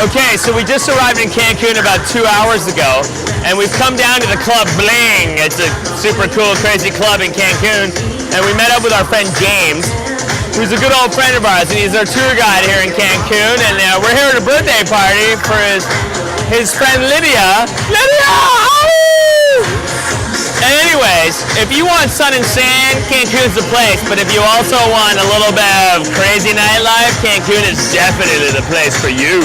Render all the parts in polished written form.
Okay, so we just arrived in Cancun about 2 hours ago, and we've come down to the club Bling. It's a super cool, crazy club in Cancun, and we met up with our friend James, who's a good old friend of ours, and he's our tour guide here in Cancun, and we're here at a birthday party for his friend Lydia. Lydia! And anyways, if you want sun and sand, Cancun's the place. But if you also want a little bit of crazy nightlife, Cancun is definitely the place for you.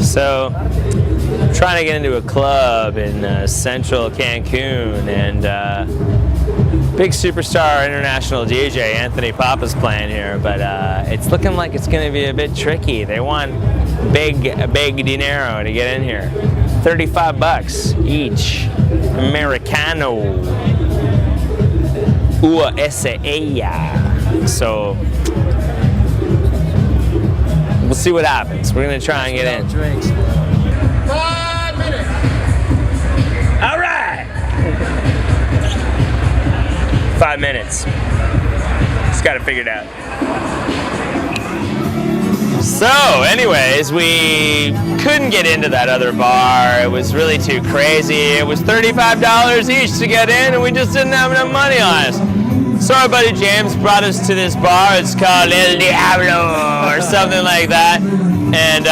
So, I'm trying to get into a club in central Cancun, and big superstar international DJ Anthony Papa's playing here, but it's looking like it's going to be a bit tricky. They want big dinero to get in here. 35 bucks each. Americano. USA. So we'll see what happens. We're gonna try and get in. 5 minutes. All right. 5 minutes. Just got it figured out. So, anyways, we couldn't get into that other bar. It was really too crazy. It was $35 each to get in, and we just didn't have enough money on us. So our buddy James brought us to this bar. It's called El Diablo or something like that. And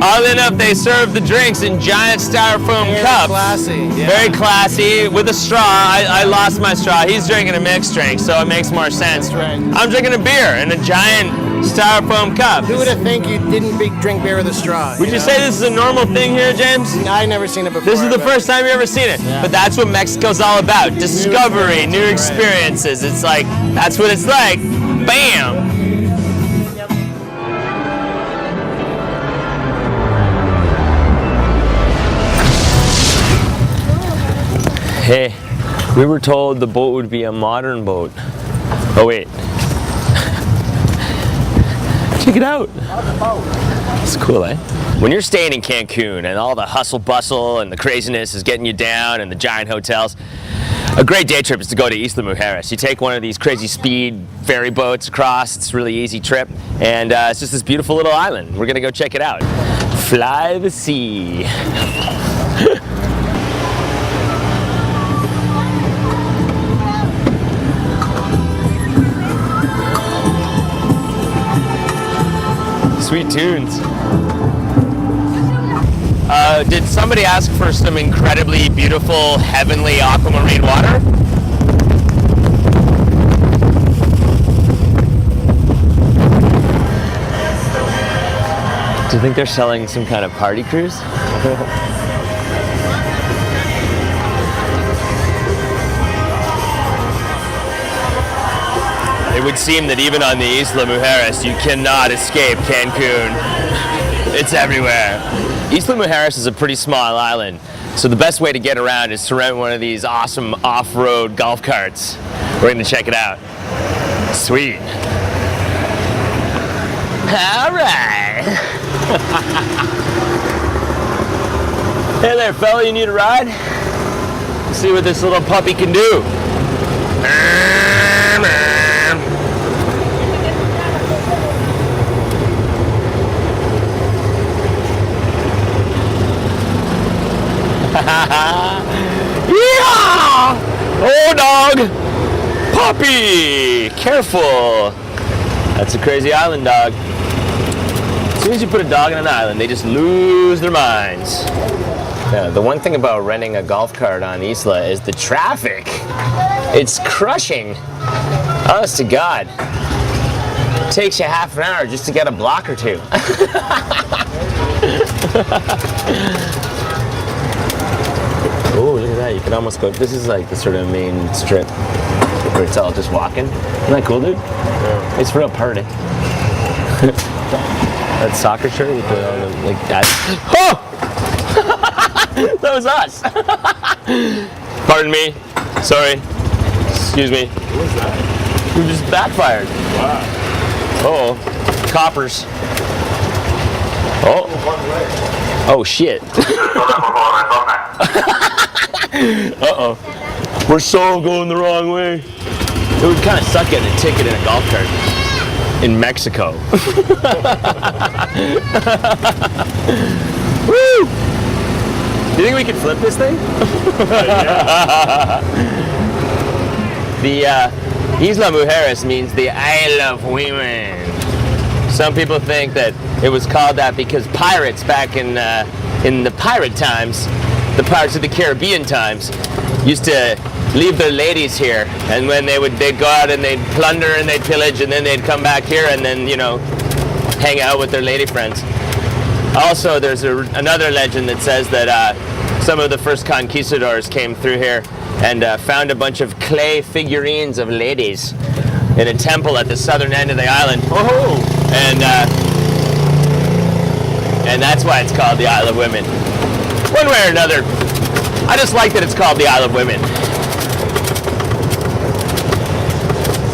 oddly enough, they serve the drinks in giant styrofoam cups. Classy. Yeah. Very classy, with a straw. I lost my straw. He's drinking a mixed drink, so it makes more sense. That's right. I'm drinking a beer in a giant styrofoam cup. Who would have think you didn't drink beer with a straw? Would you say this is a normal thing here, James? I never seen it before. This is the first time you've ever seen it. Yeah. But that's what Mexico's all about. Discovery, new experiences. It's like, that's what it's like. Bam! Hey, we were told the boat would be a modern boat. Oh wait. Check it out. It's cool, eh? When you're staying in Cancun and all the hustle bustle and the craziness is getting you down and the giant hotels, a great day trip is to go to Isla Mujeres. You take one of these crazy speed ferry boats across. It's a really easy trip, and it's just this beautiful little island. We're gonna go check it out. Fly the sea. Sweet tunes. Did somebody ask for some incredibly beautiful, heavenly aquamarine water? Do you think they're selling some kind of party cruise? It would seem that even on the Isla Mujeres, you cannot escape Cancun. It's everywhere. Isla Mujeres is a pretty small island, so the best way to get around is to rent one of these awesome off-road golf carts. We're gonna check it out. Sweet. All right. Hey there, fella, you need a ride? Let's see what this little puppy can do. Yeah! Oh, dog! Puppy! Careful! That's a crazy island dog. As soon as you put a dog on an island, they just lose their minds. Yeah, the one thing about renting a golf cart on Isla is the traffic. It's crushing. Honest to God. It takes you half an hour just to get a block or two. Oh, look at that. You can almost go. This is like the sort of main strip where it's all just walking. Isn't that cool, dude? Yeah. It's real party. That soccer shirt, you put it on like that. Oh! That was us. Pardon me. Sorry. Excuse me. What was that? We just backfired. Wow. Uh-oh. Coppers. Oh. Oh, shit. Uh-oh. We're so going the wrong way. It would kind of suck getting a ticket in a golf cart. in Mexico. Woo! Do you think we could flip this thing? The Isla Mujeres means the Isle of Women. Some people think that it was called that because pirates back in the pirate times, the Pirates of the Caribbean times, used to leave their ladies here, and when they'd go out and they'd plunder and they'd pillage, and then they'd come back here and then, you know, hang out with their lady friends. Also, there's another legend that says that some of the first conquistadors came through here and found a bunch of clay figurines of ladies in a temple at the southern end of the island. Oh! And that's why it's called the Isle of Women. One way or another, I just like that it's called the Isle of Women.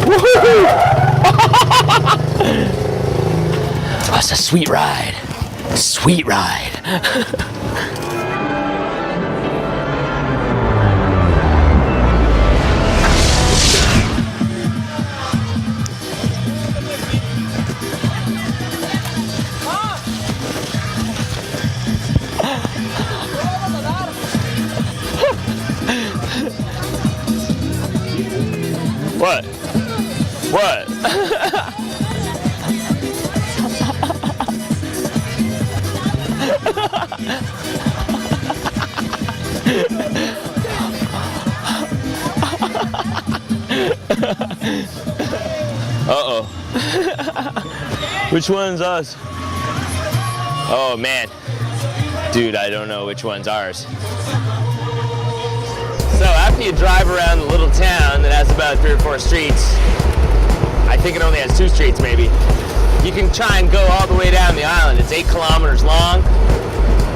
Woohoo! Oh, it's a sweet ride. Sweet ride. What? What? Uh-oh. Which one's us? Oh, man. Dude, I don't know which one's ours. So after you drive around the little town that has about 3 or 4 streets, I think it only has 2 streets maybe, you can try and go all the way down the island. It's 8 kilometers long,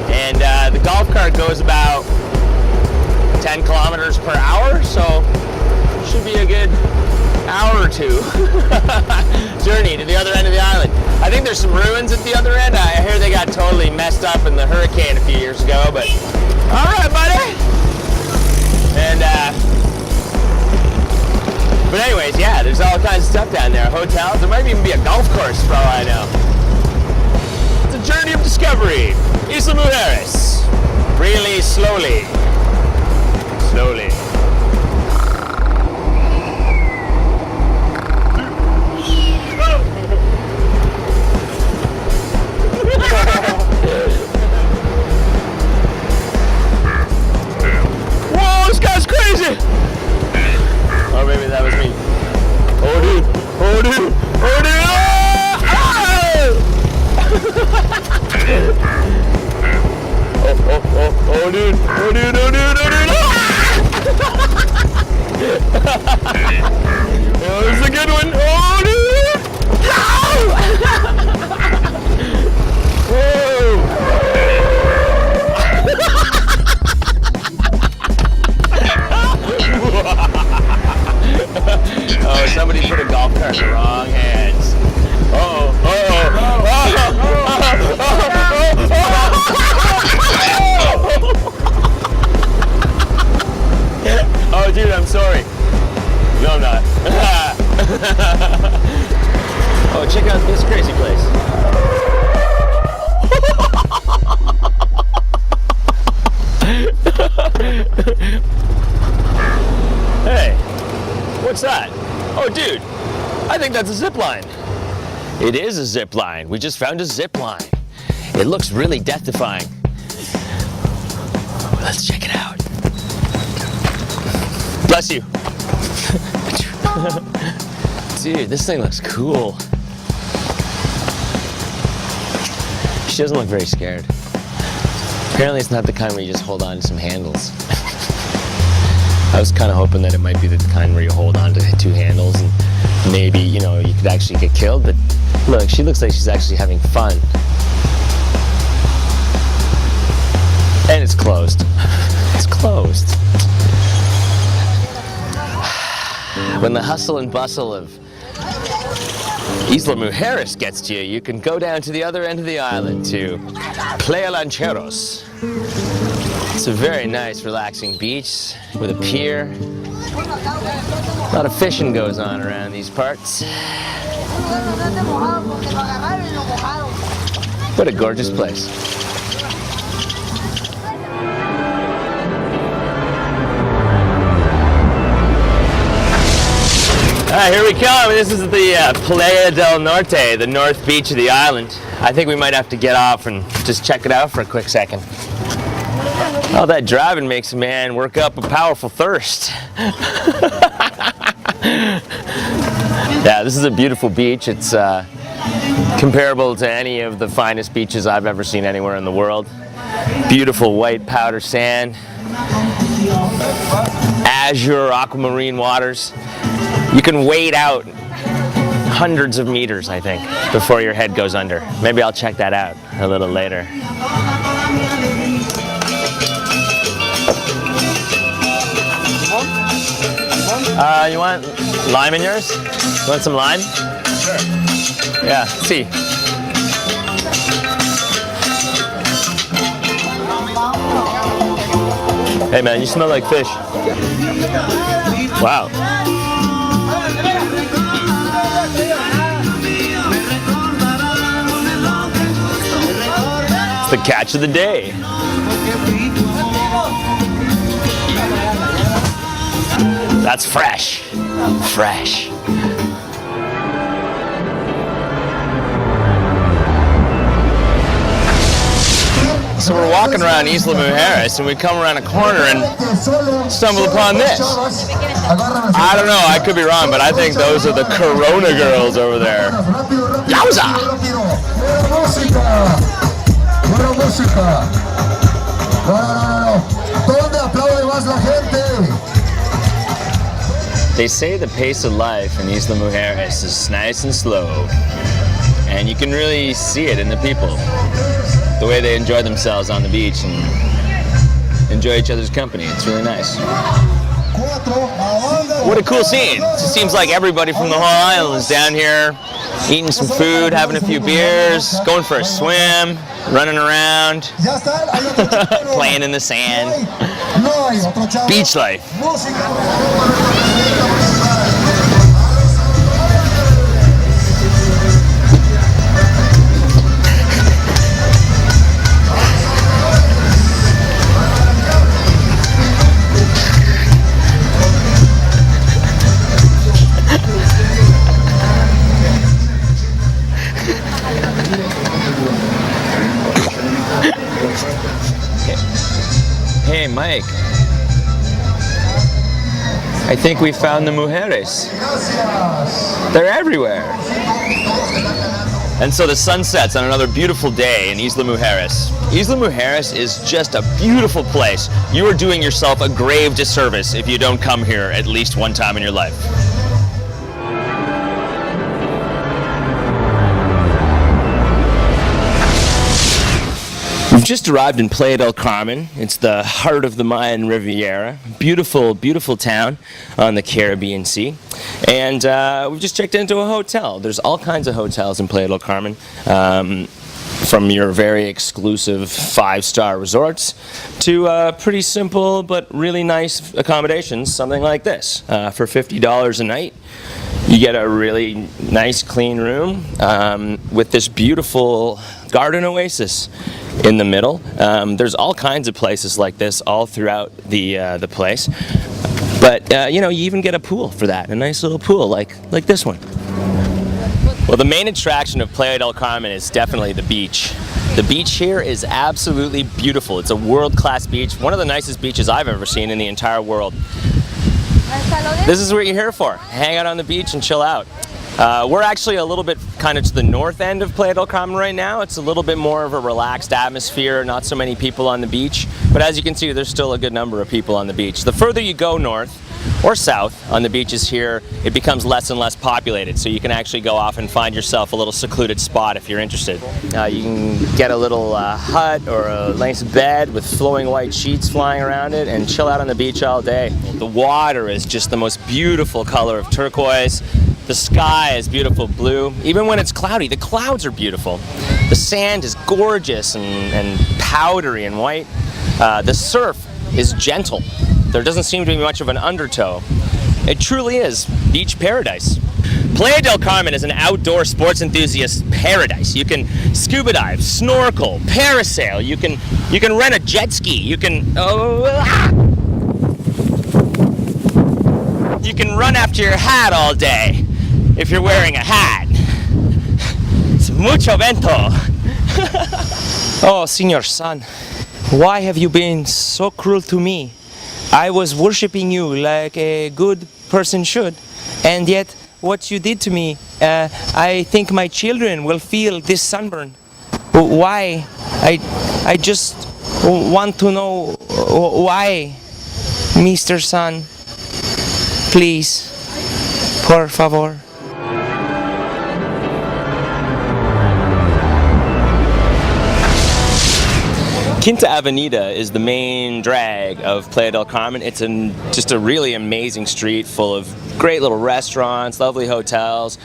and the golf cart goes about 10 kilometers per hour, so it should be a good hour or 2 journey to the other end of the island. I think there's some ruins at the other end. I hear they got totally messed up in the hurricane a few years ago, but all right, buddy. And but anyways, yeah, there's all kinds of stuff down there. Hotels. There might even be a golf course for all I know. It's a journey of discovery. Isla Mujeres. Really slowly. Slowly. Whoa, this guy's crazy! Or maybe that was me. Oh, dude! Oh, dude! Oh, dude! Ah! Oh, dude! Oh, dude! Oh, dude! Oh, dude! Oh, this is a good one! Oh, dude! Whoa! Oh, somebody put a golf cart in the wrong hands. Uh-oh. Oh, dude, I'm sorry. No, I'm not. Oh, check out this crazy place. Hey, what's that? Oh, dude, I think that's a zip line. It is a zip line. We just found a zip line. It looks really death-defying. Let's check it out. Bless you. Dude, this thing looks cool. She doesn't look very scared. Apparently it's not the kind where you just hold on to some handles. I was kind of hoping that it might be the kind where you hold on to 2 handles and maybe, you know, you could actually get killed, but look, she looks like she's actually having fun. And it's closed. It's closed. When the hustle and bustle of Isla Mujeres gets to you, you can go down to the other end of the island to Playa Lancheros. It's a very nice, relaxing beach with a pier A lot of fishing goes on around these parts. What a gorgeous place. Alright, here we come. This is the Playa del Norte, the north beach of the island. I think we might have to get off and just check it out for a quick second. All that driving makes a man work up a powerful thirst. Yeah, this is a beautiful beach. It's comparable to any of the finest beaches I've ever seen anywhere in the world. Beautiful white powder sand, azure aquamarine waters. You can wade out hundreds of meters, I think, before your head goes under. Maybe I'll check that out a little later. You want lime in yours? You want some lime? Sure. Yeah, see. Hey man, you smell like fish. Wow. It's the catch of the day. That's fresh. Fresh. So we're walking around Isla Mujeres and we come around a corner and stumble upon this. I don't know, I could be wrong, but I think those are the Corona girls over there. Yowza! They say the pace of life in Isla Mujeres is nice and slow, and you can really see it in the people. The way they enjoy themselves on the beach and enjoy each other's company. It's really nice. What a cool scene. It just seems like everybody from the whole island is down here eating some food, having a few beers, going for a swim, running around, playing in the sand. Beach life. Hey Mike, I think we found the mujeres. They're everywhere. And so the sun sets on another beautiful day in Isla Mujeres. Isla Mujeres is just a beautiful place. You are doing yourself a grave disservice if you don't come here at least one time in your life. We've just arrived in Playa del Carmen. It's the heart of the Mayan Riviera. Beautiful, beautiful town on the Caribbean Sea. And we've just checked into a hotel. There's all kinds of hotels in Playa del Carmen. From your very exclusive 5-star resorts to pretty simple but really nice accommodations, something like this. For $50 a night, you get a really nice clean room with this beautiful garden oasis in the middle. There's all kinds of places like this all throughout the place. But you know, you even get a pool for that, a nice little pool like this one. Well, the main attraction of Playa del Carmen is definitely the beach. The beach here is absolutely beautiful. It's a world-class beach, one of the nicest beaches I've ever seen in the entire world. This is what you're here for. Hang out on the beach and chill out. We're actually a little bit kind of to the north end of Playa del Carmen right now. It's a little bit more of a relaxed atmosphere, not so many people on the beach. But as you can see, there's still a good number of people on the beach. The further you go north or south on the beaches here, it becomes less and less populated. So you can actually go off and find yourself a little secluded spot if you're interested. You can get a little hut or a nice bed with flowing white sheets flying around it and chill out on the beach all day. The water is just the most beautiful color of turquoise. The sky is beautiful blue. Even when it's cloudy, the clouds are beautiful. The sand is gorgeous and powdery and white. The surf is gentle. There doesn't seem to be much of an undertow. It truly is beach paradise. Playa del Carmen is an outdoor sports enthusiast paradise. You can scuba dive, snorkel, parasail. You can rent a jet ski. You can run after your hat all day if you're wearing a hat. It's mucho vento. Oh, Senor Sun, why have you been so cruel to me? I was worshipping you like a good person should, and yet what you did to me, I think my children will feel this sunburn. Why? I just want to know why, Mr. Sun. Please, por favor. Quinta Avenida is the main drag of Playa del Carmen. It's just a really amazing street full of great little restaurants, lovely hotels,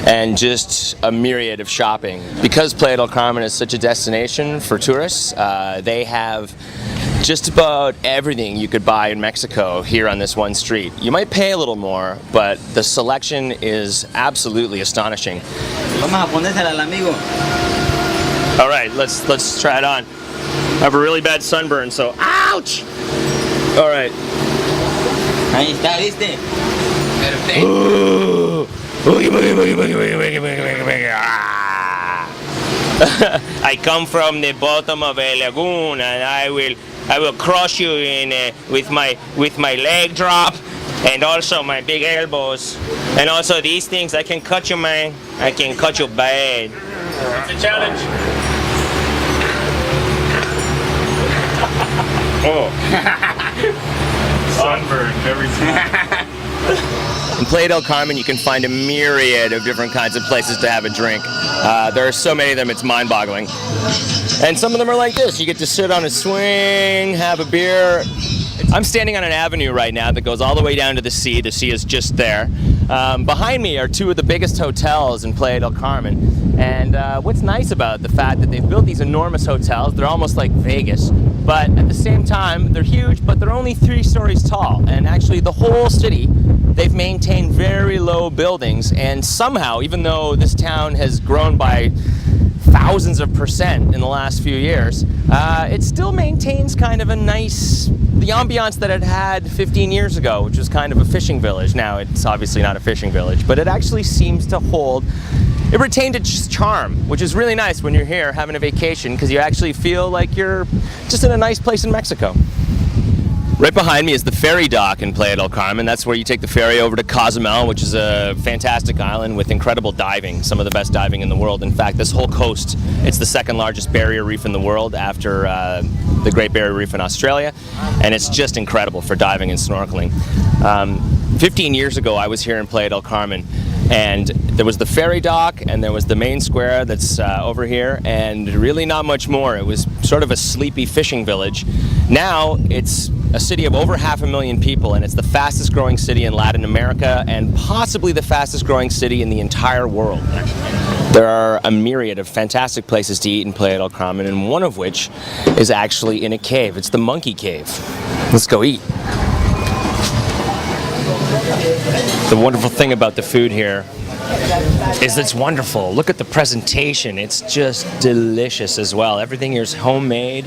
and just a myriad of shopping. Because Playa del Carmen is such a destination for tourists, they have just about everything you could buy in Mexico here on this one street. You might pay a little more, but the selection is absolutely astonishing. All right, let's try it on. I have a really bad sunburn, so ouch! All right. Ahí está, ¿viste? I come from the bottom of a lagoon, and I will crush you in with my leg drop, and also my big elbows, and also these things. I can cut you, man. I can cut you bad. It's a challenge. Oh. Sunburn every time. In Playa del Carmen, you can find a myriad of different kinds of places to have a drink. There are so many of them, it's mind-boggling. And some of them are like this. You get to sit on a swing, have a beer. I'm standing on an avenue right now that goes all the way down to the sea. The sea is just there. Behind me are two of the biggest hotels in Playa del Carmen. And what's nice about the fact that they've built these enormous hotels, they're almost like Vegas. But at the same time, they're huge, but they're only 3 stories tall. And actually the whole city, they've maintained very low buildings. And somehow, even though this town has grown by thousands of % in the last few years, it still maintains kind of a nice, the ambiance that it had 15 years ago, which was kind of a fishing village. Now it's obviously not a fishing village, but it actually seems to hold, it retained its charm, which is really nice when you're here having a vacation, because you actually feel like you're just in a nice place in Mexico. Right behind me is the ferry dock in Playa del Carmen. That's where you take the ferry over to Cozumel, which is a fantastic island with incredible diving, some of the best diving in the world. In fact, this whole coast, it's the 2nd largest barrier reef in the world after the Great Barrier Reef in Australia, and it's just incredible for diving and snorkeling. 15 years ago, I was here in Playa del Carmen, and there was the ferry dock, and there was the main square that's over here, and really not much more. It was sort of a sleepy fishing village. Now it's a city of over 500,000 people, and it's the fastest growing city in Latin America, and possibly the fastest growing city in the entire world. There are a myriad of fantastic places to eat in Playa del Carmen, and one of which is actually in a cave. It's the Monkey Cave. Let's go eat. The wonderful thing about the food here is it's wonderful. Look at the presentation. It's just delicious as well. Everything here is homemade.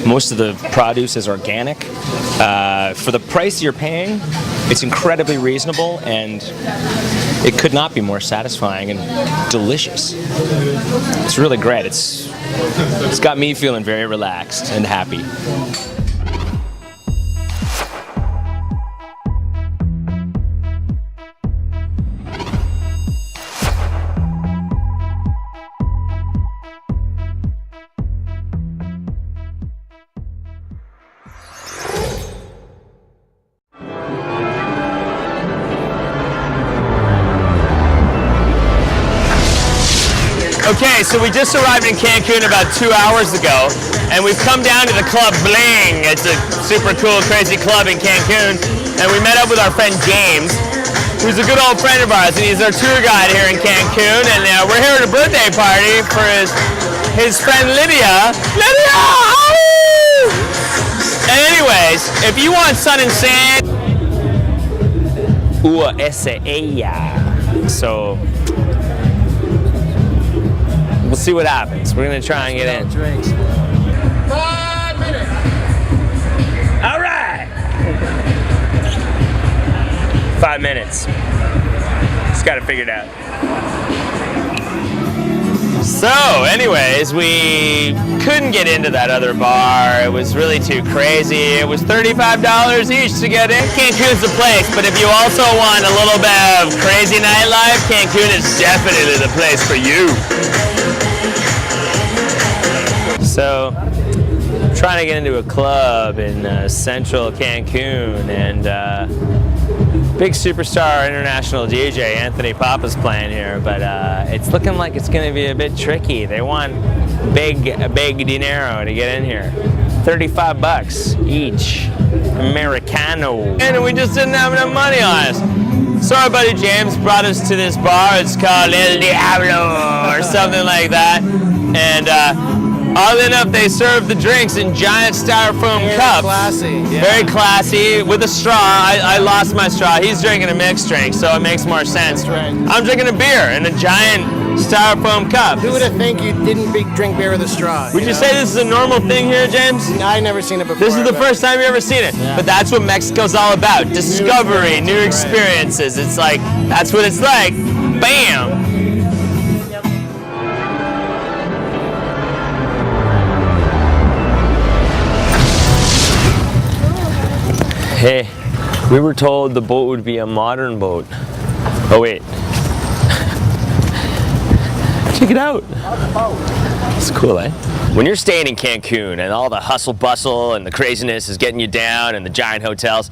Most of the produce is organic. For the price you're paying, it's incredibly reasonable, and it could not be more satisfying and delicious. It's really great. It's got me feeling very relaxed and happy. Okay, so we just arrived in Cancun about 2 hours ago, and we've come down to the club Bling. It's a super cool, crazy club in Cancun, and we met up with our friend James, who's a good old friend of ours, and he's our tour guide here in Cancun, and we're here at a birthday party for his friend Lydia. Lydia! anyways, if you want sun and sand, so we'll see what happens. We're gonna try and get in. 5 minutes. All right. 5 minutes. Just got to figure it out. So, anyways, we couldn't get into that other bar. It was really too crazy. It was $35 each to get in. Cancun's the place, but if you also want a little bit of crazy nightlife, Cancun is definitely the place for you. So, trying to get into a club in central Cancun, and big superstar international DJ Anthony Papa's playing here, but it's looking like it's going to be a bit tricky. They want big dinero to get in here. 35 bucks each, Americano. And we just didn't have enough money on us. So our buddy James brought us to this bar. It's called El Diablo or something like that. And oddly enough, they serve the drinks in giant styrofoam Very cups. classy. Yeah. Very classy, with a straw. I lost my straw. He's drinking a mixed drink, so it makes more sense. That's right. I'm drinking a beer in a giant styrofoam cup. Who would have think you didn't drink beer with a straw? Would you say this is a normal thing here, James? I've never seen it before. This is the but- first time you've ever seen it. Yeah. But that's what Mexico's all about. Discovery, new experiences. It's like, that's what it's like. Bam! Hey, we were told the boat would be a modern boat. Oh wait. Check it out. It's cool, eh? When you're staying in Cancun and all the hustle bustle and the craziness is getting you down and the giant hotels,